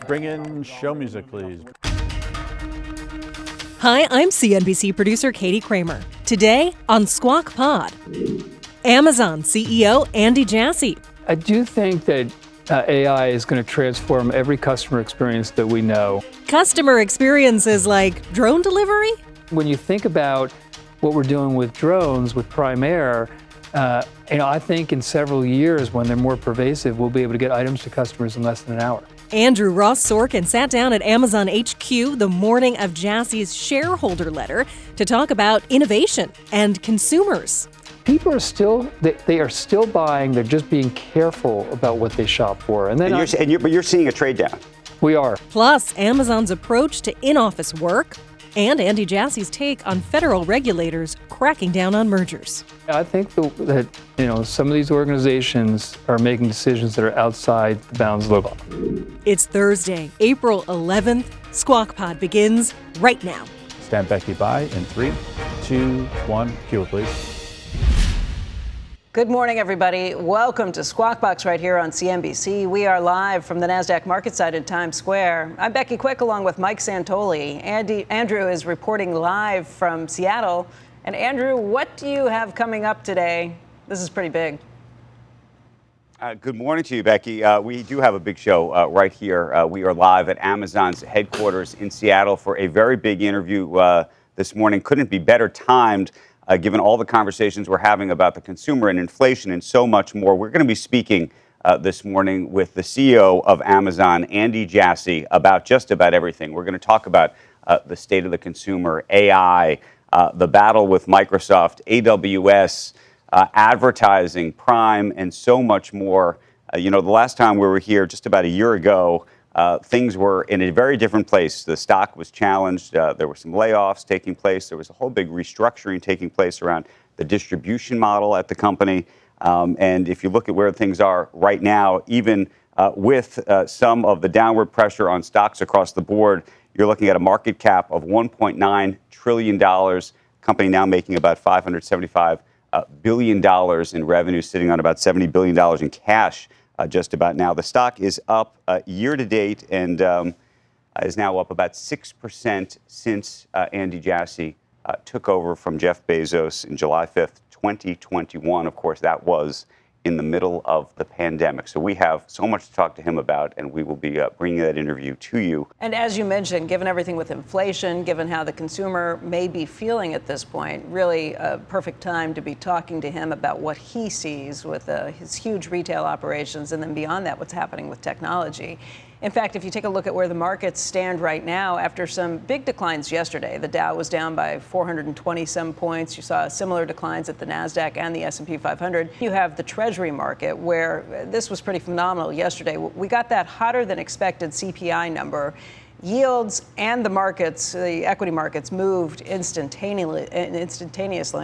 Bring in show music, please. Hi, I'm CNBC producer Katie Kramer. Today on Squawk Pod, Amazon CEO Andy Jassy. I do think that AI is going to transform every customer experience that we know. Customer experiences like drone delivery? When you think about what we're doing with drones, with Prime Air, I think in several years, when they're more pervasive, we'll be able to get items to customers in less than an hour. Andrew Ross Sorkin sat down at Amazon HQ the morning of Jassy's shareholder letter to talk about innovation and consumers. People are still, they are still buying. They're just being careful about what they shop for. But you're seeing a trade down. We are. Plus, Amazon's approach to in-office work and Andy Jassy's take on federal regulators cracking down on mergers. I think that some of these organizations are making decisions that are outside the bounds of the law. It's Thursday, April 11th. Squawk Pod begins right now. Stand Becky by in 3, 2, 1. Cue it, please. Good morning, everybody. Welcome to Squawk Box right here on CNBC. We are live from the NASDAQ market site in Times Square. I'm Becky Quick along with Mike Santoli. Andrew is reporting live from Seattle. And Andrew, what do you have coming up today? This is pretty big. Good morning to you, Becky. We do have a big show right here. We are live at Amazon's headquarters in Seattle for a very big interview this morning. Couldn't be better timed. Given all the conversations we're having about the consumer and inflation and so much more. We're going to be speaking this morning with the CEO of Amazon, Andy Jassy, about just about everything. We're going to talk about the state of the consumer, AI, the battle with Microsoft, AWS, advertising, Prime, and so much more. The last time we were here just about a year ago, things were in a very different place. The stock was challenged. There were some layoffs taking place. There was a whole big restructuring taking place around the distribution model at the company. And if you look at where things are right now, even with some of the downward pressure on stocks across the board, you're looking at a market cap of $1.9 trillion. Company now making about $575 billion in revenue, sitting on about $70 billion in cash. Just about now. The stock is up year to date and is now up about 6% since Andy Jassy took over from Jeff Bezos in July 5th, 2021. Of course, that was in the middle of the pandemic. So we have so much to talk to him about, and we will be bringing that interview to you. And as you mentioned, given everything with inflation, given how the consumer may be feeling at this point, really a perfect time to be talking to him about what he sees with his huge retail operations, and then beyond that, what's happening with technology. In fact, if you take a look at where the markets stand right now, after some big declines yesterday, the Dow was down by 420-some points. You saw similar declines at the NASDAQ and the S&P 500. You have the Treasury market, where this was pretty phenomenal yesterday. We got that hotter than expected CPI number. Yields and the markets, the equity markets, moved instantaneously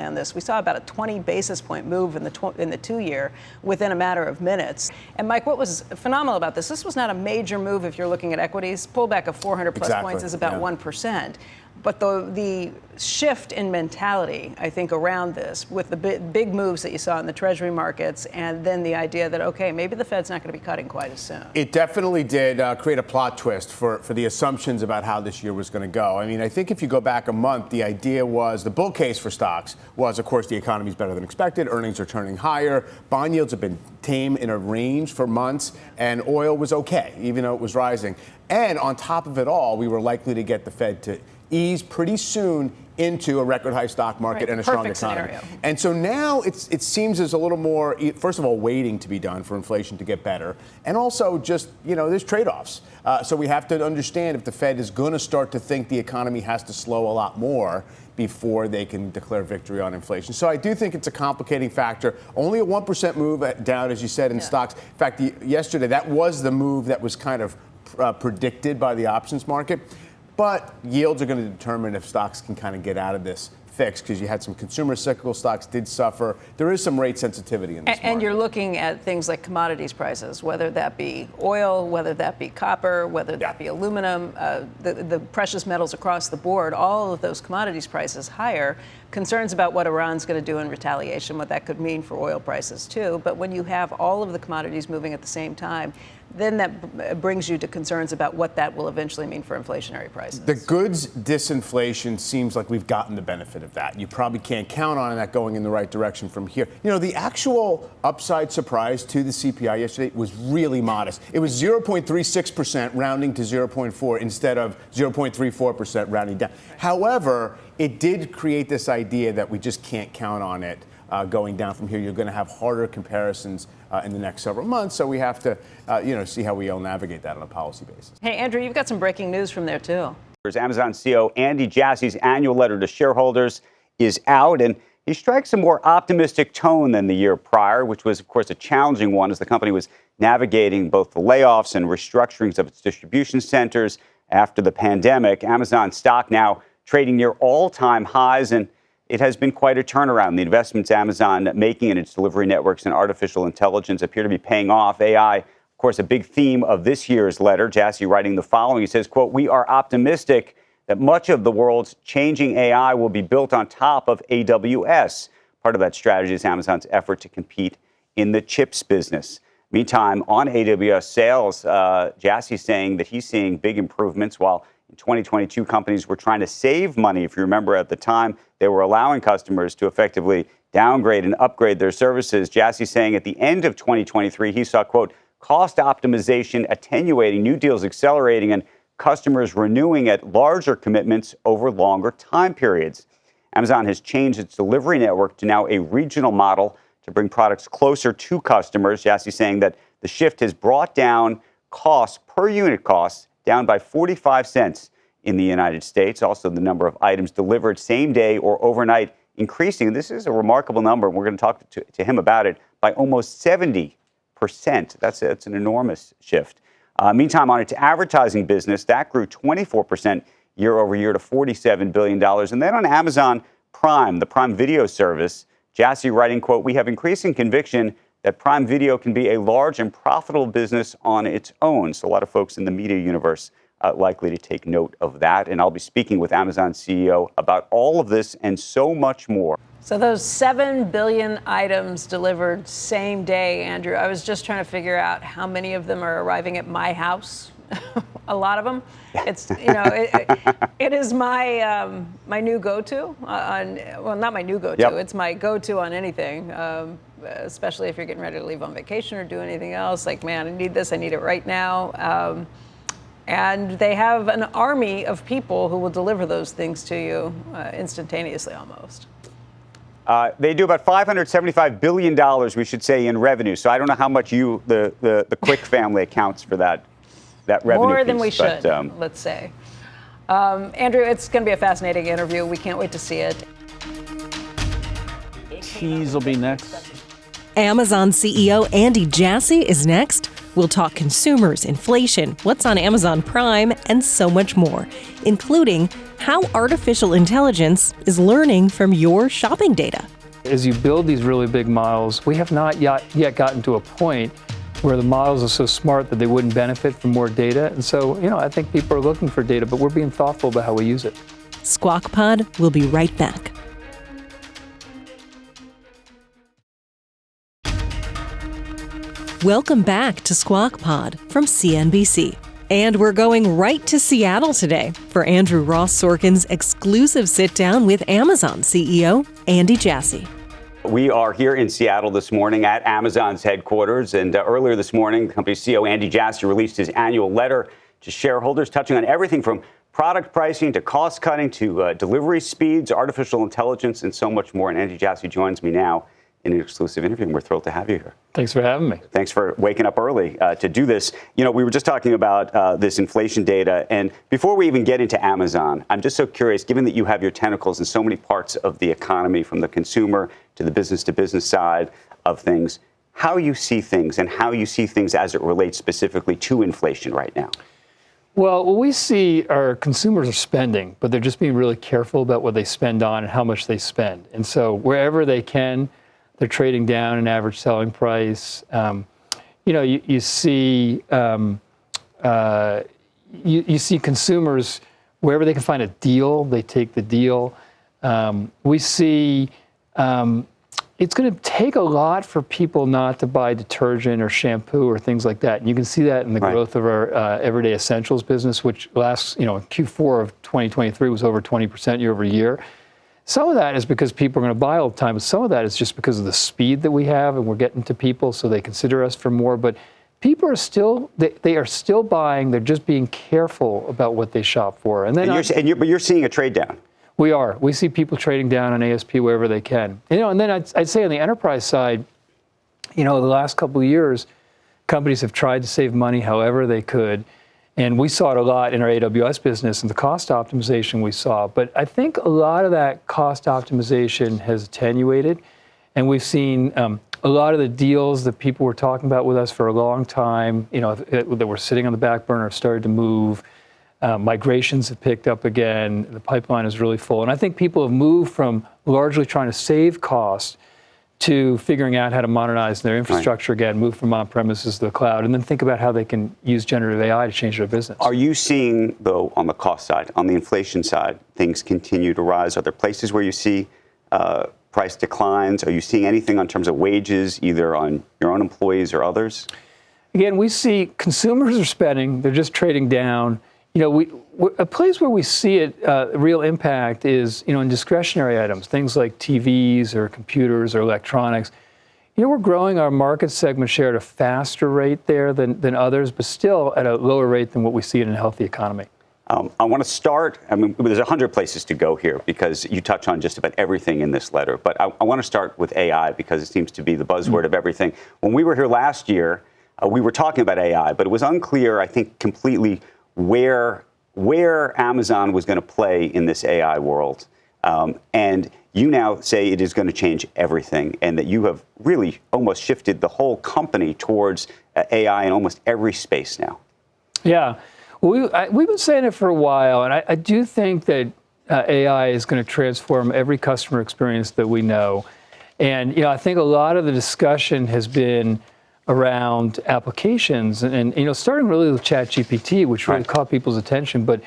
on this. We saw about a 20 basis point move in the 2-year within a matter of minutes. And Mike, what was phenomenal about this was not a major move if you're looking at equities. Pullback of 400 plus points is about 1%. But the shift in mentality, I think, around this, with the big moves that you saw in the Treasury markets, and then the idea that, okay, maybe the Fed's not going to be cutting quite as soon. It definitely did create a plot twist for the assumptions about how this year was going to go. I mean, I think if you go back a month, the idea was, the bull case for stocks was, of course, the economy's better than expected, earnings are turning higher, bond yields have been tame in a range for months, and oil was okay, even though it was rising. And on top of it all, we were likely to get the Fed to ease pretty soon into a record high stock market and a strong economy. Scenario. And so now it seems there's a little more, first of all, waiting to be done for inflation to get better. And also just, there's trade-offs. So we have to understand if the Fed is going to start to think the economy has to slow a lot more before they can declare victory on inflation. So I do think it's a complicating factor. Only a 1% move down, as you said, in stocks. In fact, yesterday, that was the move that was kind of predicted by the options market. But yields are going to determine if stocks can kind of get out of this fix, because you had some consumer cyclical stocks did suffer. There is some rate sensitivity in this market. And you're looking at things like commodities prices, whether that be oil, whether that be copper, whether that be aluminum, the precious metals across the board, all of those commodities prices higher. Concerns about what Iran's going to do in retaliation, what that could mean for oil prices too. But when you have all of the commodities moving at the same time, then that brings you to concerns about what that will eventually mean for inflationary prices. The goods disinflation seems like we've gotten the benefit of that. You probably can't count on that going in the right direction from here. You know, the actual upside surprise to the CPI yesterday was really modest. It was 0.36% rounding to 0.4 instead of 0.34% rounding down. However, it did create this idea that we just can't count on it going down from here. You're going to have harder comparisons in the next several months, so we have to, see how we all navigate that on a policy basis. Hey, Andrew, you've got some breaking news from there, too. Amazon CEO Andy Jassy's annual letter to shareholders is out, and he strikes a more optimistic tone than the year prior, which was, of course, a challenging one as the company was navigating both the layoffs and restructurings of its distribution centers after the pandemic. Amazon stock now trading near all-time highs, and it has been quite a turnaround. The investments Amazon making in its delivery networks and artificial intelligence appear to be paying off. AI, of course, a big theme of this year's letter. Jassy writing the following. He says, quote, "We are optimistic that much of the world's changing AI will be built on top of AWS. Part of that strategy is Amazon's effort to compete in the chips business." Meantime, on AWS sales, Jassy saying that he's seeing big improvements while in 2022, companies were trying to save money. If you remember at the time, they were allowing customers to effectively downgrade and upgrade their services. Jassy saying at the end of 2023, he saw, quote, "cost optimization attenuating, new deals accelerating, and customers renewing at larger commitments over longer time periods." Amazon has changed its delivery network to now a regional model to bring products closer to customers. Jassy saying that the shift has brought down costs, per unit costs, down by 45 cents in the United States. Also, the number of items delivered same day or overnight increasing. This is a remarkable number. We're going to talk to him about it by almost 70%. That's an enormous shift. Meantime, on its advertising business, that grew 24% year over year to $47 billion. And then on Amazon Prime, the Prime Video service, Jassy writing, quote, "We have increasing conviction that Prime Video can be a large and profitable business on its own." So a lot of folks in the media universe likely to take note of that. And I'll be speaking with Amazon CEO about all of this and so much more. So those 7 billion items delivered same day, Andrew, I was just trying to figure out how many of them are arriving at my house. A lot of them. It's, it is my my new go-to well, not my new go-to. Yep. It's my go-to on anything, especially if you're getting ready to leave on vacation or do anything else. Like, man, I need this. I need it right now. And they have an army of people who will deliver those things to you instantaneously almost. They do about $575 billion, we should say, in revenue. So I don't know how much the Quick family accounts for that revenue More than piece, we should, let's say. Andrew, it's going to be a fascinating interview. We can't wait to see it. Cheese will be next. Amazon CEO Andy Jassy is next. We'll talk consumers, inflation, what's on Amazon Prime, and so much more, including how artificial intelligence is learning from your shopping data. As you build these really big models, we have not yet gotten to a point where the models are so smart that they wouldn't benefit from more data. And so, I think people are looking for data, but we're being thoughtful about how we use it. Squawk Pod will be right back. Welcome back to Squawk Pod from CNBC. And we're going right to Seattle today for Andrew Ross Sorkin's exclusive sit-down with Amazon CEO Andy Jassy. We are here in Seattle this morning at Amazon's headquarters. And earlier this morning, the company's CEO Andy Jassy released his annual letter to shareholders, touching on everything from product pricing to cost cutting to delivery speeds, artificial intelligence, and so much more. And Andy Jassy joins me now in an exclusive interview, and we're thrilled to have you here. Thanks for having me. Thanks for waking up early to do this. We were just talking about this inflation data, and before we even get into Amazon, I'm just so curious, given that you have your tentacles in so many parts of the economy, from the consumer to the business side of things, how you see things and how you see things as it relates specifically to inflation right now. Well, what we see are consumers are spending, but they're just being really careful about what they spend on and how much they spend. And so wherever they can, they're trading down in average selling price. You see you see consumers wherever they can find a deal, they take the deal. We see it's going to take a lot for people not to buy detergent or shampoo or things like that. And you can see that in the growth of our everyday essentials business, which last, Q4 of 2023 was over 20% year over year. Some of that is because people are going to buy all the time, but some of that is just because of the speed that we have and we're getting to people so they consider us for more. But people are still, they are still buying. They're just being careful about what they shop for. And then but you're seeing a trade down. We are. We see people trading down on ASP wherever they can. And then I'd say on the enterprise side, the last couple of years, companies have tried to save money however they could. And we saw it a lot in our AWS business and the cost optimization we saw. But I think a lot of that cost optimization has attenuated. And we've seen a lot of the deals that people were talking about with us for a long time, that were sitting on the back burner have started to move. Migrations have picked up again. The pipeline is really full. And I think people have moved from largely trying to save costs to figuring out how to modernize their infrastructure again, move from on-premises to the cloud, and then think about how they can use generative AI to change their business. Are you seeing, though, on the cost side, on the inflation side, things continue to rise? Are there places where you see price declines? Are you seeing anything in terms of wages, either on your own employees or others? Again, we see consumers are spending. They're just trading down. A place where we see it, real impact is, in discretionary items, things like TVs or computers or electronics. We're growing our market segment share at a faster rate there than others, but still at a lower rate than what we see in a healthy economy. I want to start, there's 100 places to go here because you touch on just about everything in this letter, but I want to start with AI because it seems to be the buzzword of everything. When we were here last year, we were talking about AI, but it was unclear, I think, completely where Amazon was going to play in this AI world. And you now say it is going to change everything and that you have really almost shifted the whole company towards AI in almost every space now. Yeah. Well, we've been saying it for a while, and I do think that AI is going to transform every customer experience that we know. And, I think a lot of the discussion has been around applications and starting really with ChatGPT, which really caught people's attention. But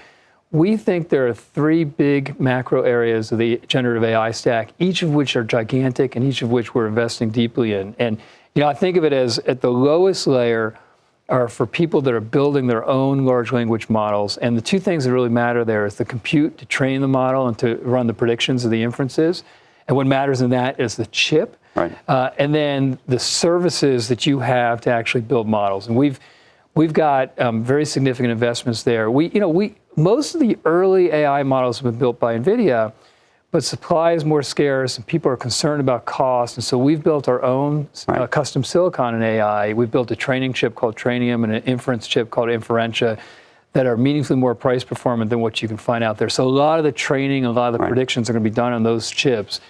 we think there are three big macro areas of the generative AI stack, each of which are gigantic and each of which we're investing deeply in. And, I think of it as at the lowest layer are for people that are building their own large language models. And the two things that really matter there is the compute to train the model and to run the predictions of the inferences. And what matters in that is the chip. Right. And then the services that you have to actually build models. And we've got very significant investments there. Most of the early AI models have been built by NVIDIA, but supply is more scarce and people are concerned about cost. And so we've built our own custom silicon in AI. We've built a training chip called Trainium and an inference chip called Inferentia that are meaningfully more price performant than what you can find out there. So a lot of the training, a lot of the predictions are going to be done on those chips.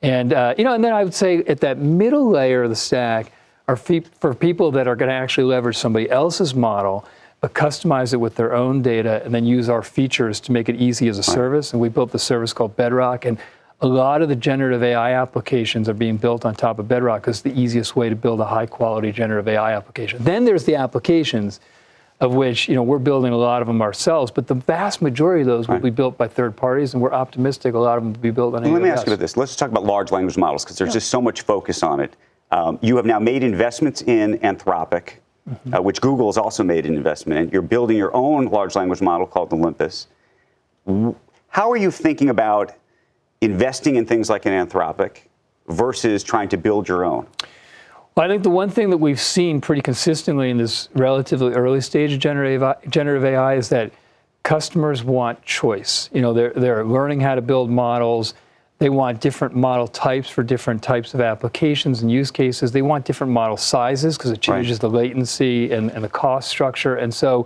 And, and then I would say at that middle layer of the stack are for people that are going to actually leverage somebody else's model, but customize it with their own data and then use our features to make it easy as a service. And we built the service called Bedrock. And a lot of the generative AI applications are being built on top of Bedrock because it's the easiest way to build a high quality generative AI application. Then there's the applications of which, we're building a lot of them ourselves, but the vast majority of those will be built by third parties, and we're optimistic a lot of them will be built on AWS. Let me ask you about this. Let's talk about large language models, because there's just so much focus on it. You have now made investments in Anthropic, which Google has also made an investment in. You're building your own large language model called Olympus. How are you thinking about investing in things like an Anthropic versus trying to build your own? Well, I think the one thing that we've seen pretty consistently in this relatively early stage of generative AI is that customers want choice. They're learning how to build models. They want different model types for different types of applications and use cases. They want different model sizes because it changes the latency and the cost structure. And so,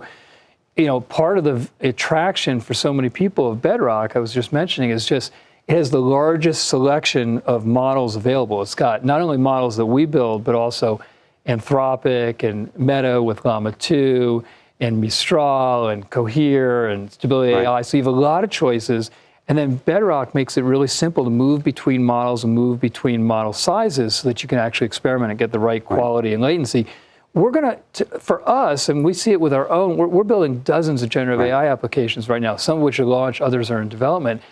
part of the attraction for so many people of Bedrock, I was just mentioning, is just it has the largest selection of models available. It's got not only models that we build, but also Anthropic and Meta with Llama 2 and Mistral and Cohere and Stability AI. So you have a lot of choices. And then Bedrock makes it really simple to move between models and move between model sizes so that you can actually experiment and get the right quality and latency. We're going to, for us, and we see it with our own, we're building dozens of generative AI applications right now, some of which are launched, others are in development.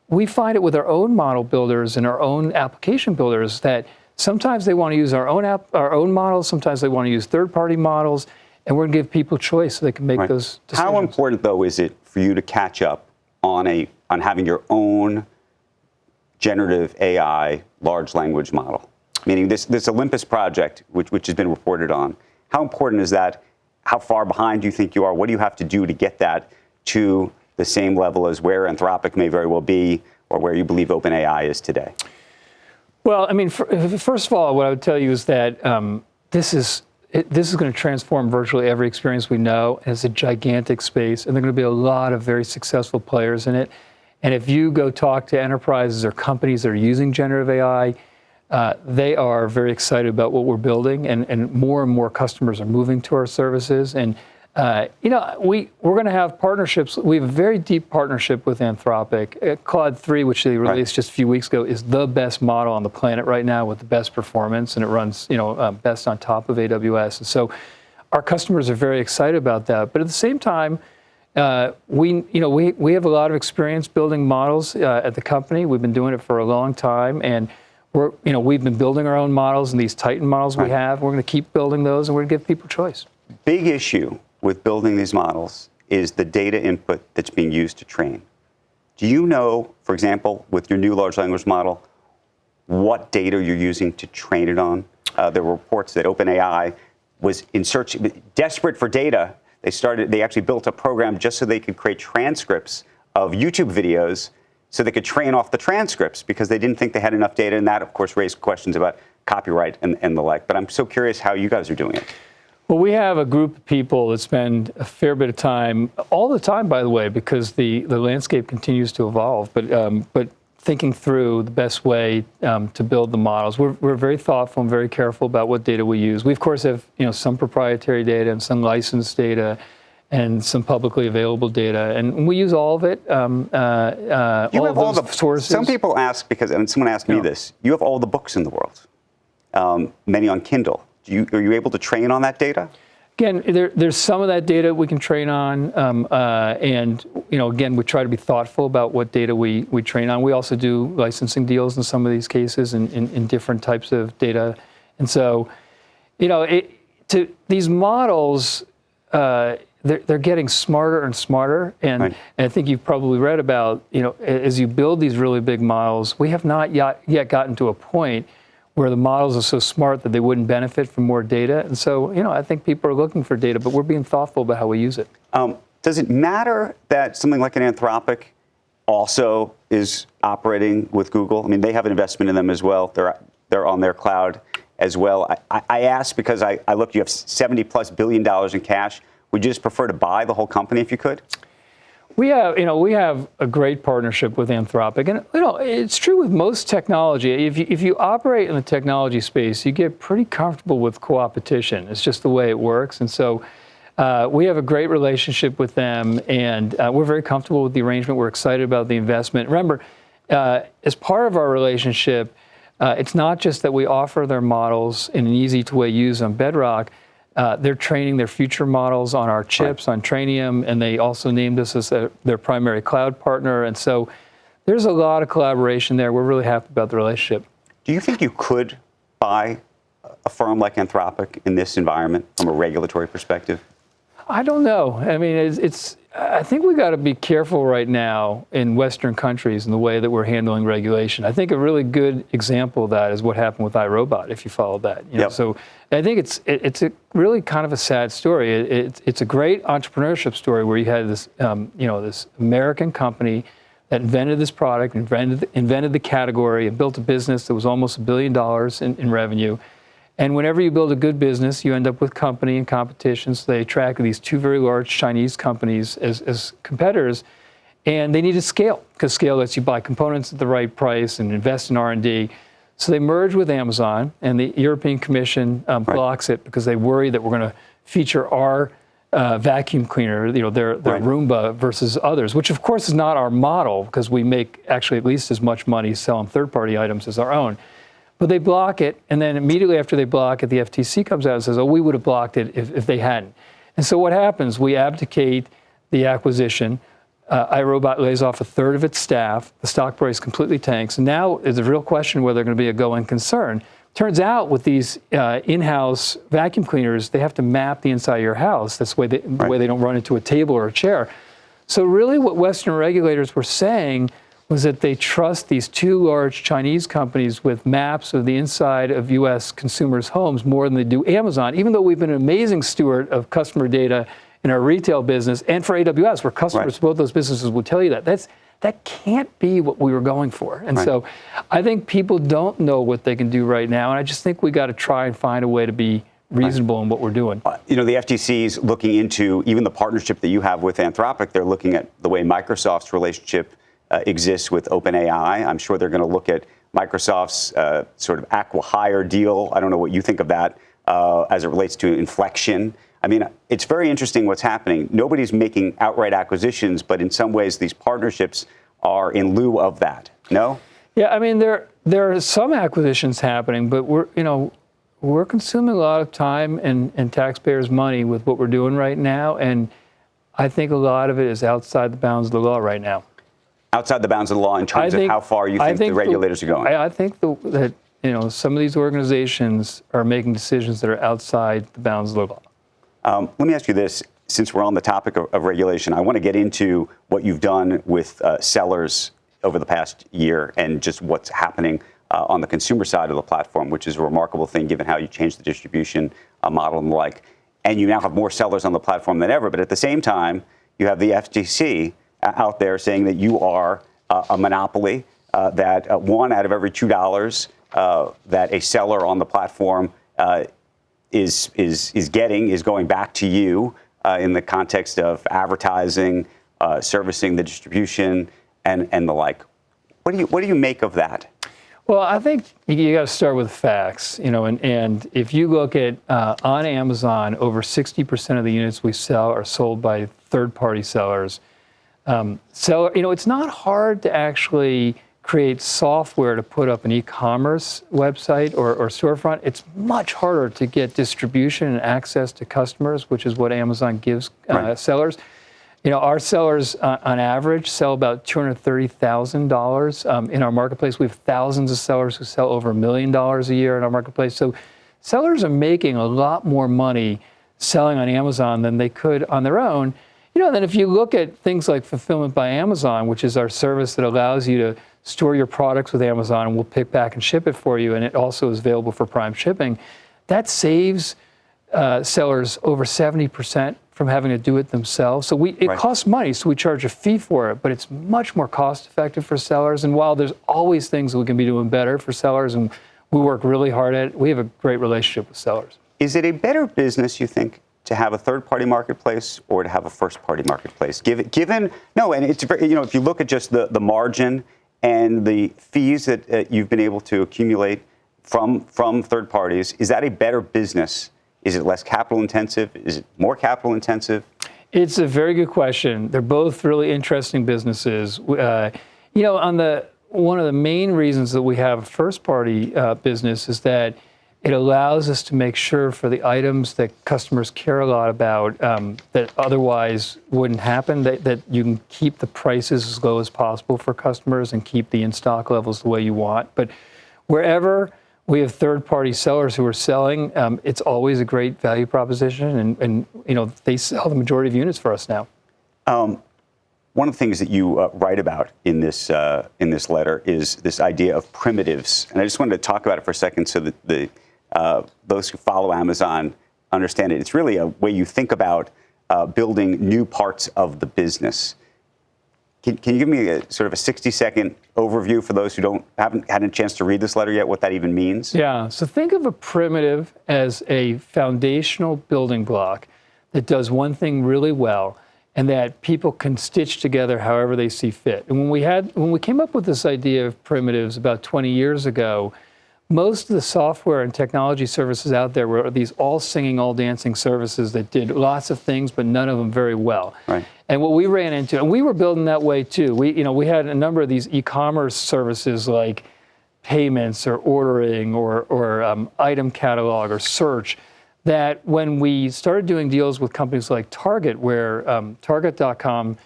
We find it with our own model builders and our own application builders that Sometimes they want to use our own models. Sometimes they want to use third-party models, and we're going to give people choice so they can make those decisions. How important, though, is it for you to catch up on having your own generative AI large language model? Meaning this Olympus project, which has been reported on. How important is that? How far behind do you think you are? What do you have to do to get that to the same level as where Anthropic may very well be, or where you believe OpenAI is today? Well, I mean, first of all, what I would tell you is that this is going to transform virtually every experience we know. It's a gigantic space, and there are going to be a lot of very successful players in it. And if you go talk to enterprises or companies that are using generative AI, they are very excited about what we're building, and more customers are moving to our services. And we're going to have partnerships. We have a very deep partnership with Anthropic. Claude 3, which they released just a few weeks ago, is the best model on the planet right now with the best performance, and it runs best on top of AWS. And so our customers are very excited about that. But at the same time, we have a lot of experience building models at the company. We've been doing it for a long time, and we've been building our own models, and these Titan models we have. We're going to keep building those, and we're going to give people choice. Big issue with building these models is the data input that's being used to train. Do you know, for example, with your new large language model, what data you're using to train it on? There were reports that OpenAI was desperate for data. They actually built a program just so they could create transcripts of YouTube videos so they could train off the transcripts because they didn't think they had enough data. And that, of course, raised questions about copyright and the like. But I'm so curious how you guys are doing it. Well, we have a group of people that spend a fair bit of time, all the time, by the way, because the landscape continues to evolve, but thinking through the best way to build the models. We're very thoughtful and very careful about what data we use. We, of course, have some proprietary data and some licensed data and some publicly available data, and we use all of it. You have all the sources. Some people ask, because someone asked me this, you have all the books in the world, many on Kindle. Are you able to train on that data? Again, there's some of that data we can train on, and again, we try to be thoughtful about what data we train on. We also do licensing deals in some of these cases in different types of data, and so, these models, they're getting smarter and smarter, and I think you've probably read about, as you build these really big models, we have not yet gotten to a point where the models are so smart that they wouldn't benefit from more data. And so, I think people are looking for data, but we're being thoughtful about how we use it. Does it matter that something like an Anthropic also is operating with Google? I mean, they have an investment in them as well. They're on their cloud as well. I ask because I looked, you have $70+ billion in cash. Would you just prefer to buy the whole company if you could? We have a great partnership with Anthropic, and it's true with most technology. If you operate in the technology space, you get pretty comfortable with co-opetition. It's just the way it works, and so we have a great relationship with them, and we're very comfortable with the arrangement. We're excited about the investment. Remember, as part of our relationship, it's not just that we offer their models in an easy-to-way use on Bedrock. They're training their future models on our chips, on Trainium, and they also named us as their primary cloud partner. And so there's a lot of collaboration there. We're really happy about the relationship. Do you think you could buy a firm like Anthropic in this environment from a regulatory perspective? I don't know. I mean, I think we got to be careful right now in Western countries in the way that we're handling regulation. I think a really good example of that is what happened with iRobot, if you followed that. So I think it's a really kind of a sad story. It's a great entrepreneurship story where you had this, this American company that invented this product, invented the category, and built a business that was almost $1 billion in revenue. And whenever you build a good business, you end up with company and competition. So they attracted these two very large Chinese companies as competitors, and they needed scale, because scale lets you buy components at the right price and invest in R&D. So they merged with Amazon, and the European Commission blocks it because they worry that we're going to feature our vacuum cleaner, their Roomba versus others, which of course is not our model, because we make actually at least as much money selling third-party items as our own. But they block it, and then immediately after they block it, the FTC comes out and says, oh, we would have blocked it if they hadn't. And so what happens? We abdicate the acquisition. iRobot lays off a third of its staff. The stock price completely tanks. And now is a real question whether they're going to be a going concern. turns out with these in-house vacuum cleaners, they have to map the inside of your house. That's the way they don't run into a table or a chair. So really what Western regulators were saying was that they trust these two large Chinese companies with maps of the inside of U.S. consumers' homes more than they do Amazon, even though we've been an amazing steward of customer data in our retail business and for AWS, where customers, both those businesses will tell you that can't be what we were going for. And so I think people don't know what they can do right now. And I just think we got to try and find a way to be reasonable in what we're doing. The FTC is looking into even the partnership that you have with Anthropic. They're looking at the way Microsoft's relationship exists with OpenAI. I'm sure they're going to look at Microsoft's sort of acqui-hire deal. I don't know what you think of that as it relates to inflection. I mean, it's very interesting what's happening. Nobody's making outright acquisitions, but in some ways these partnerships are in lieu of that. No? Yeah, I mean, there are some acquisitions happening, but we're consuming a lot of time and taxpayers' money with what we're doing right now, and I think a lot of it is outside the bounds of the law right now. Outside the bounds of the law in terms of how far you think the regulators are going? I think that some of these organizations are making decisions that are outside the bounds of the law. Let me ask you this. Since we're on the topic of regulation, I want to get into what you've done with sellers over the past year and just what's happening on the consumer side of the platform, which is a remarkable thing given how you changed the distribution model and the like. And you now have more sellers on the platform than ever. But at the same time, you have the FTC out there saying that you are a monopoly, that one out of every $2 that a seller on the platform is going back to you in the context of advertising, servicing the distribution, and the like. What do you make of that? Well, I think you got to start with facts, and if you look at on Amazon, over 60% of the units we sell are sold by third-party sellers. It's not hard to actually create software to put up an e-commerce website or storefront. It's much harder to get distribution and access to customers, which is what Amazon gives sellers. Our sellers on average sell about $230,000 in our marketplace. We have thousands of sellers who sell over $1 million a year in our marketplace. So sellers are making a lot more money selling on Amazon than they could on their own. Then if you look at things like Fulfillment by Amazon, which is our service that allows you to store your products with Amazon and we'll pick, back, and ship it for you, and it also is available for Prime shipping, that saves sellers over 70% from having to do it themselves. So it costs money, so we charge a fee for it, but it's much more cost effective for sellers. And while there's always things we can be doing better for sellers, and we work really hard at it, we have a great relationship with sellers. Is it a better business, you think, to have a third-party marketplace or to have a first-party marketplace? Given it's very, if you look at just the margin and the fees that you've been able to accumulate from third parties, is that a better business? Is it less capital intensive? Is it more capital intensive? It's a very good question. They're both really interesting businesses. One of the main reasons that we have a first-party business is that it allows us to make sure for the items that customers care a lot about that otherwise wouldn't happen, that you can keep the prices as low as possible for customers and keep the in-stock levels the way you want. But wherever we have third-party sellers who are selling, it's always a great value proposition, and they sell the majority of units for us now. One of the things that you write about in this letter is this idea of primitives, and I just wanted to talk about it for a second so that those who follow Amazon understand it. It's really a way you think about building new parts of the business. Can you give me a sort of a 60-second overview for those who haven't had a chance to read this letter yet, what that even means? Yeah, so think of a primitive as a foundational building block that does one thing really well and that people can stitch together however they see fit. And when we came up with this idea of primitives about 20 years ago, most of the software and technology services out there were these all singing, all dancing services that did lots of things, but none of them very well. Right. And what we ran into, and we were building that way too. We had a number of these e-commerce services like payments or ordering or item catalog or search, that when we started doing deals with companies like Target, where Target.com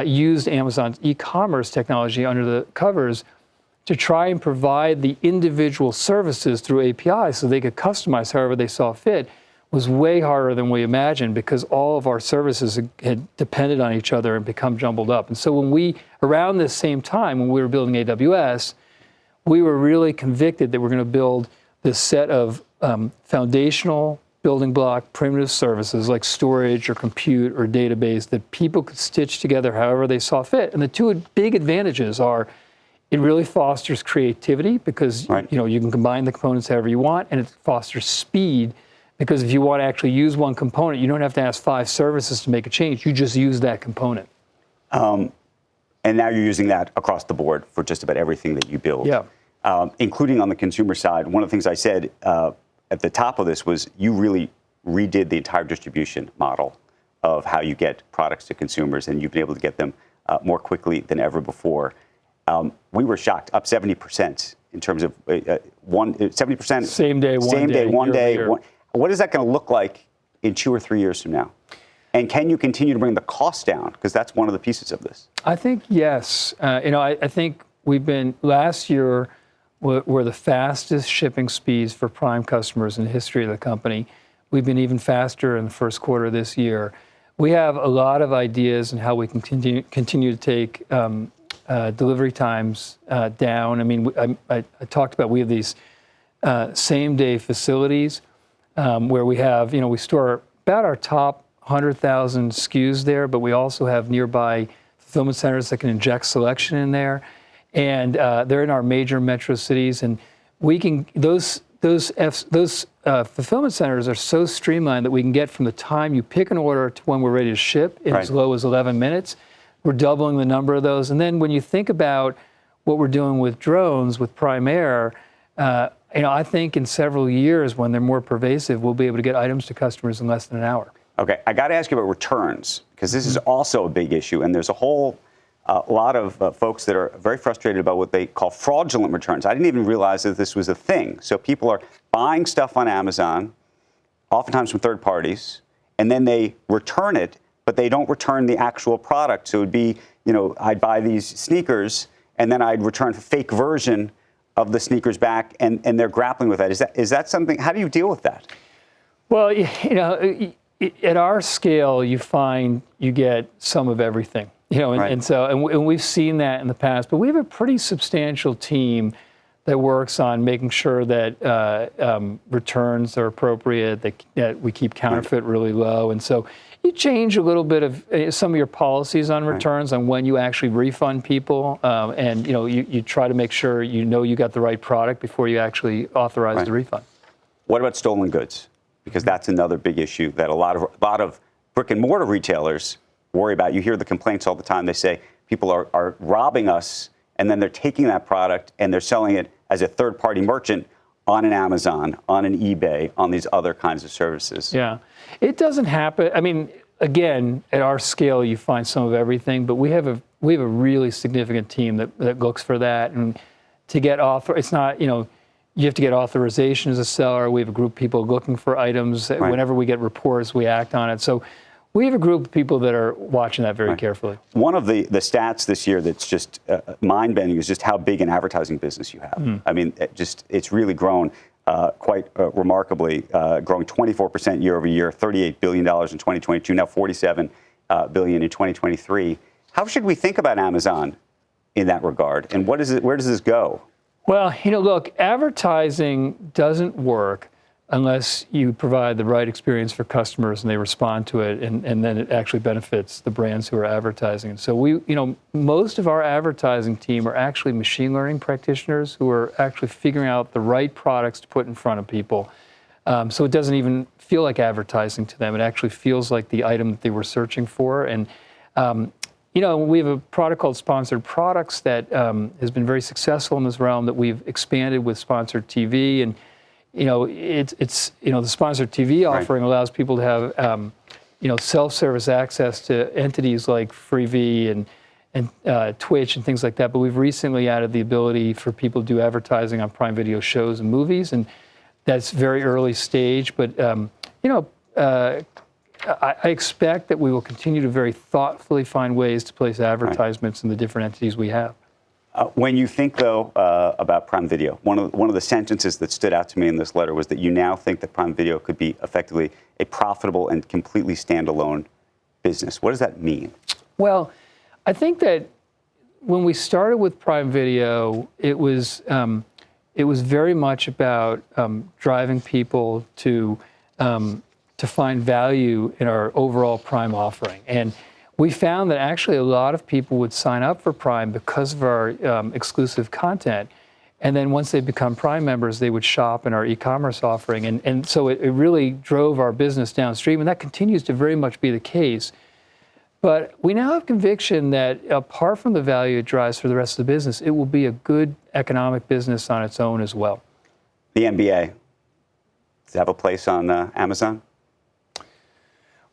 used Amazon's e-commerce technology under the covers to try and provide the individual services through APIs so they could customize however they saw fit was way harder than we imagined, because all of our services had depended on each other and become jumbled up. And so around this same time, when we were building AWS, we were really convicted that we're going to build this set of foundational building block primitive services like storage or compute or database that people could stitch together however they saw fit. And the two big advantages are it really fosters creativity because you can combine the components however you want, and it fosters speed because if you want to actually use one component, you don't have to ask 5 services to make a change. You just use that component. And now you're using that across the board for just about everything that you build. Yeah. Including on the consumer side. One of the things I said at the top of this was you really redid the entire distribution model of how you get products to consumers, and you've been able to get them more quickly than ever before. We were shocked, up 70% in terms of 70%. Same day, one day. What is that going to look like in 2 or 3 years from now? And can you continue to bring the cost down? Because that's one of the pieces of this. I think yes. I think last year, were the fastest shipping speeds for Prime customers in the history of the company. We've been even faster in the first quarter of this year. We have a lot of ideas on how we can continue to take delivery times down. I mean, I talked about we have these same-day facilities where we have, we store about our top 100,000 SKUs there, but we also have nearby fulfillment centers that can inject selection in there. And they're in our major metro cities, and we can those fulfillment centers are so streamlined that we can get from the time you pick an order to when we're ready to ship in as low as 11 minutes. We're doubling the number of those. And then when you think about what we're doing with drones, with Prime Air, I think in several years when they're more pervasive, we'll be able to get items to customers in less than an hour. Okay, I got to ask you about returns, because this is also a big issue, and there's a lot of folks that are very frustrated about what they call fraudulent returns. I didn't even realize that this was a thing. So people are buying stuff on Amazon, oftentimes from third parties, and then they return it, but they don't return the actual product. So it would be, I'd buy these sneakers, and then I'd return a fake version of the sneakers back, and they're grappling with that. Is that something, how do you deal with that? Well, at our scale, you find you get some of everything. And we've seen that in the past, but we have a pretty substantial team that works on making sure that returns are appropriate, that we keep counterfeit really low. And so you change a little bit of some of your policies on returns on when you actually refund people. And you try to make sure you got the right product before you actually authorize the refund. What about stolen goods? Because that's another big issue that a lot of brick and mortar retailers worry about. You hear the complaints all the time. They say people are robbing us, and then they're taking that product and they're selling it as a third-party merchant on an Amazon, on an eBay, on these other kinds of services. Yeah, it doesn't happen. I mean, again, at our scale, you find some of everything, but we have a really significant team that looks for that. And to get it's not, you have to get authorization as a seller. We have a group of people looking for items. Whenever we get reports, we act on it. So we have a group of people that are watching that very carefully. One of the stats this year that's just mind-bending is just how big an advertising business you have. I mean, it's really grown quite remarkably, growing 24% year over year, $38 billion in 2022, now $47 billion in 2023. How should we think about Amazon in that regard? And where does this go? Well, look, advertising doesn't work unless you provide the right experience for customers and they respond to it, and then it actually benefits the brands who are advertising. So most of our advertising team are actually machine learning practitioners who are actually figuring out the right products to put in front of people. So it doesn't even feel like advertising to them. It actually feels like the item that they were searching for. And we have a product called Sponsored Products that has been very successful in this realm that we've expanded with Sponsored TV. And the Sponsored TV offering allows people to have self-service access to entities like Freevee and Twitch and things like that. But we've recently added the ability for people to do advertising on Prime Video shows and movies, and that's very early stage. But I expect that we will continue to very thoughtfully find ways to place advertisements in the different entities we have. When you think, though, about Prime Video, one of the sentences that stood out to me in this letter was that you now think that Prime Video could be effectively a profitable and completely standalone business. What does that mean? Well, I think that when we started with Prime Video, it was very much about driving people to find value in our overall Prime offering. And we found that actually a lot of people would sign up for Prime because of our exclusive content. And then once they become Prime members, they would shop in our e-commerce offering. And so it really drove our business downstream. And that continues to very much be the case. But we now have conviction that apart from the value it drives for the rest of the business, it will be a good economic business on its own as well. The NBA, does it have a place on Amazon?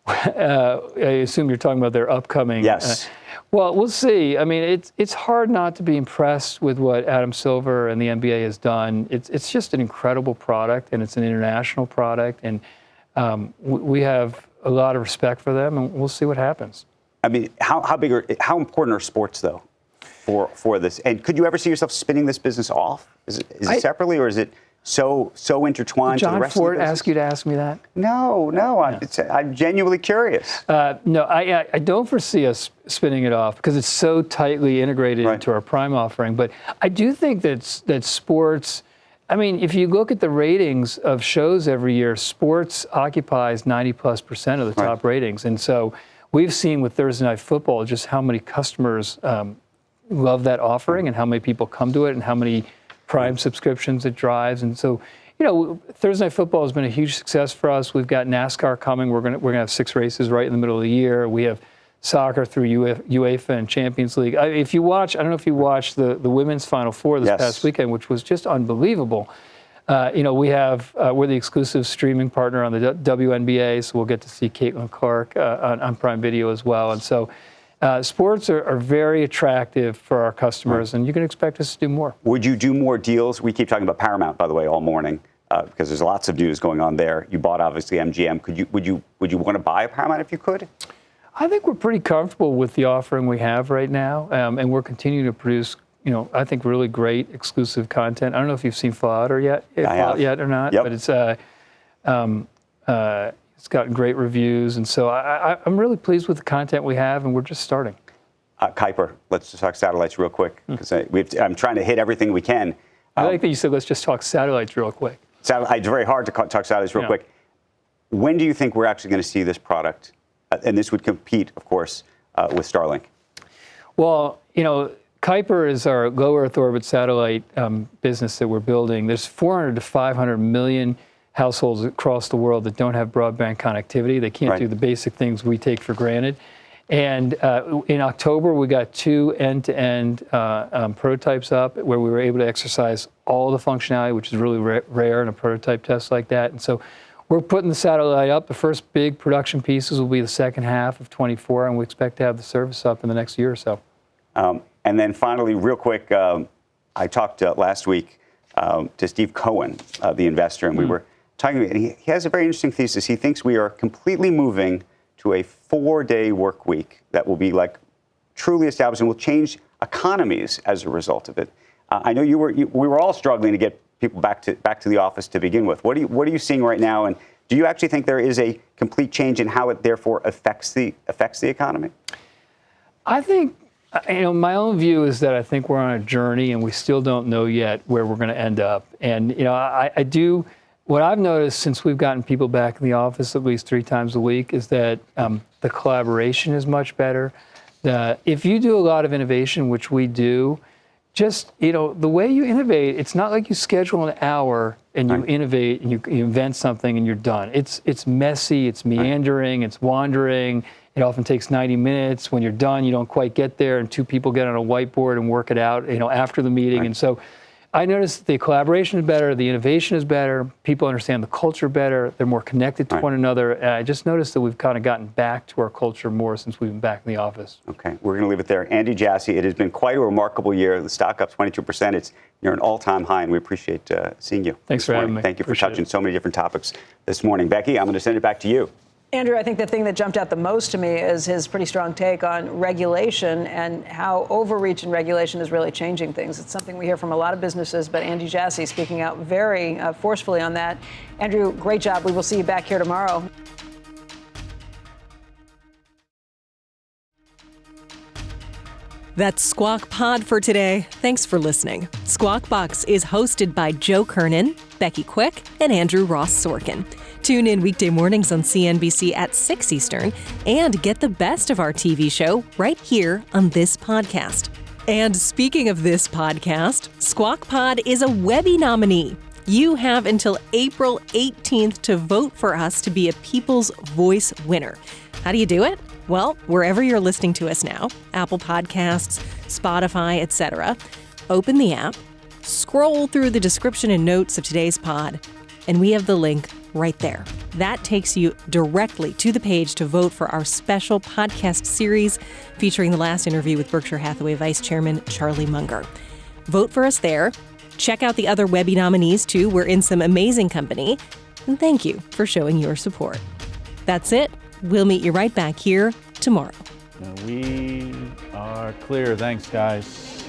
I assume you're talking about their upcoming. Yes. Well, we'll see. I mean, it's hard not to be impressed with what Adam Silver and the NBA has done. It's just an incredible product, and it's an international product, and we have a lot of respect for them, and we'll see what happens. I mean, how important are sports though for this? And could you ever see yourself spinning this business off? Is it separately, or is it so intertwined to the rest of the business? John Ford asked you to ask me that? No. I'm genuinely curious. No, I don't foresee us spinning it off because it's so tightly integrated into our Prime offering. But I do think that sports. I mean, if you look at the ratings of shows every year, sports occupies 90+% of the top ratings, and so we've seen with Thursday Night Football just how many customers love that offering and how many people come to it and how many Prime subscriptions it drives. And so, Thursday Night Football has been a huge success for us. We've got NASCAR coming. We're gonna have 6 races right in the middle of the year. We have soccer through UEFA and Champions League. If you watch, I don't know if you watched the women's Final Four this past weekend, which was just unbelievable. We're the exclusive streaming partner on the WNBA, so we'll get to see Caitlin Clark on Prime Video as well. And so sports are very attractive for our customers, and you can expect us to do more. Would you do more deals? We keep talking about Paramount, by the way, all morning, because there's lots of news going on there. You bought, obviously, MGM. Would you want to buy a Paramount if you could? I think we're pretty comfortable with the offering we have right now, and we're continuing to produce, I think really great exclusive content. I don't know if you've seen Fallout yet or not, but it's gotten great reviews, and so I'm really pleased with the content we have, and we're just starting. Kuiper, let's just talk satellites real quick, because I'm trying to hit everything we can. I like that you said let's just talk satellites real quick. It's very hard to talk satellites real quick. When do you think we're actually going to see this product? And this would compete, of course, with Starlink. Well, Kuiper is our low Earth orbit satellite business that we're building. There's 400 to 500 million households across the world that don't have broadband connectivity. They can't do the basic things we take for granted. And in October, we got 2 end-to-end prototypes up where we were able to exercise all the functionality, which is really rare in a prototype test like that. And so we're putting the satellite up. The first big production pieces will be the second half of 24, and we expect to have the service up in the next year or so. And then finally, real quick, I talked last week to Steve Cohen, the investor, and we were talking, and he has a very interesting thesis. He thinks we are completely moving to a 4-day work week that will be like truly established and will change economies as a result of it. I know we were all struggling to get people back to the office to begin with. What are you seeing right now, and do you actually think there is a complete change in how it therefore affects the economy? I think, my own view is that I think we're on a journey, and we still don't know yet where we're going to end up. And what I've noticed since we've gotten people back in the office at least 3 times a week is that the collaboration is much better. If you do a lot of innovation, which we do, just, the way you innovate, it's not like you schedule an hour and you innovate and you invent something and you're done. It's messy, it's meandering, it's wandering. It often takes 90 minutes. When you're done, you don't quite get there, and 2 people get on a whiteboard and work it out, after the meeting. And so I noticed the collaboration is better, the innovation is better, people understand the culture better, they're more connected to one another. And I just noticed that we've kind of gotten back to our culture more since we've been back in the office. Okay, we're going to leave it there. Andy Jassy, it has been quite a remarkable year. The stock up 22%. It's near an all-time high, and we appreciate seeing you. Thanks for having me. Thank you for touching so many different topics this morning. Becky, I'm going to send it back to you. Andrew, I think the thing that jumped out the most to me is his pretty strong take on regulation and how overreach in regulation is really changing things. It's something we hear from a lot of businesses, but Andy Jassy speaking out very forcefully on that. Andrew, great job. We will see you back here tomorrow. That's Squawk Pod for today. Thanks for listening. Squawk Box is hosted by Joe Kernan, Becky Quick, and Andrew Ross Sorkin. Tune in weekday mornings on CNBC at 6 Eastern and get the best of our TV show right here on this podcast. And speaking of this podcast, Squawk Pod is a Webby nominee. You have until April 18th to vote for us to be a People's Voice winner. How do you do it? Well, wherever you're listening to us now, Apple Podcasts, Spotify, etc., open the app, scroll through the description and notes of today's pod, and we have the link right there. That takes you directly to the page to vote for our special podcast series featuring the last interview with Berkshire Hathaway Vice Chairman Charlie Munger. Vote for us there. Check out the other Webby nominees, too. We're in some amazing company. And thank you for showing your support. That's it. We'll meet you right back here tomorrow. We are clear. Thanks, guys.